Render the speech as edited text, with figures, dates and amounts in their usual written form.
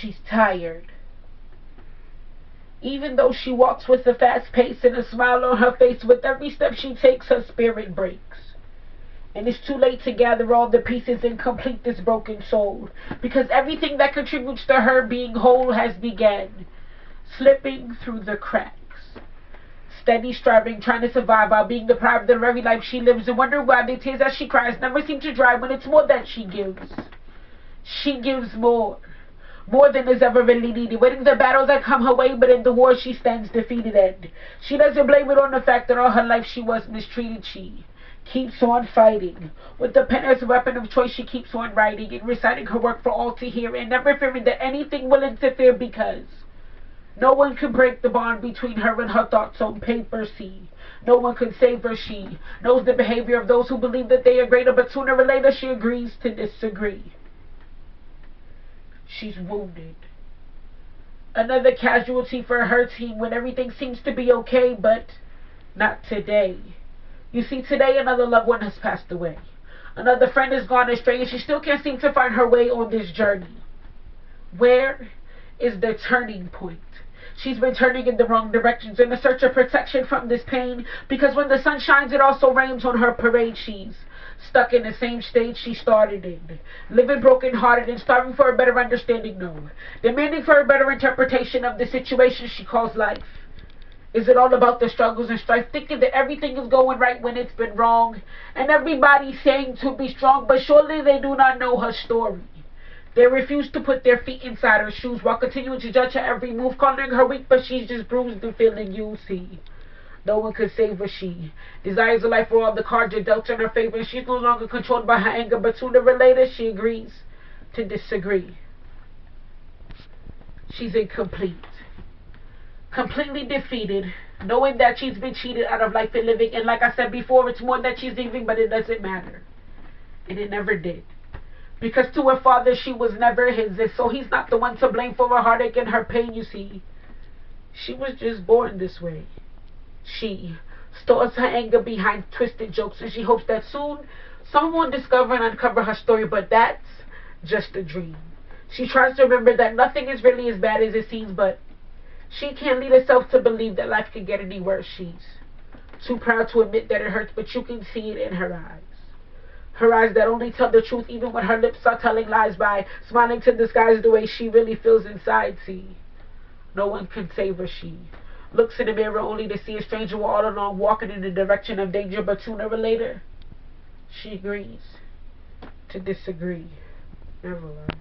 She's tired. Even though she walks with a fast pace and a smile on her face, with every step she takes, her spirit breaks. And it's too late to gather all the pieces and complete this broken soul, because everything that contributes to her being whole has begun slipping through the cracks. Steady striving, trying to survive while being deprived of the very life she lives, and wonder why the tears that she cries never seem to dry when it's more that she gives. She gives more than is ever really needed, winning the battles that come her way, but in the war she stands defeated, and she doesn't blame it on the fact that all her life she was mistreated. She keeps on fighting. With the pen as a weapon of choice, she keeps on writing and reciting her work for all to hear, and never fearing that anything will interfere, because no one can break the bond between her and her thoughts on paper. See, no one can save her. She knows the behavior of those who believe that they are greater, but sooner or later she agrees to disagree. She's wounded. Another casualty for her team when everything seems to be okay, but not today. You see, today another loved one has passed away. Another friend has gone astray, and she still can't seem to find her way on this journey. Where is the turning point? She's been turning in the wrong directions in the search of protection from this pain, because when the sun shines, it also rains on her parade. She's stuck in the same stage she started in, living broken-hearted and starving for a better understanding, no, demanding for a better interpretation of the situation she calls life. Is it all about the struggles and strife, thinking that everything is going right when it's been wrong, and everybody saying to be strong, but surely they do not know her story. They refuse to put their feet inside her shoes while continuing to judge her every move, calling her weak, but she's just bruised and feeling you. See, no one could save her. She desires a life where all the cards are dealt in her favor, and she's no longer controlled by her anger, but sooner or later she agrees to disagree. She's incomplete, completely defeated, knowing that she's been cheated out of life and living, and like I said before, it's more that she's leaving, but it doesn't matter, and it never did. Because to her father, she was never his, and so he's not the one to blame for her heartache and her pain. You see, she was just born this way. She stores her anger behind twisted jokes, and she hopes that soon someone will discover and uncover her story, but that's just a dream. She tries to remember that nothing is really as bad as it seems, but she can't lead herself to believe that life can get any worse. She's too proud to admit that it hurts, but you can see it in her eyes. Her eyes that only tell the truth even when her lips are telling lies, by smiling to disguise the way she really feels inside. See, no one can save her. She looks in the mirror only to see a stranger all along walking in the direction of danger, but sooner or later she agrees to disagree. Never lie.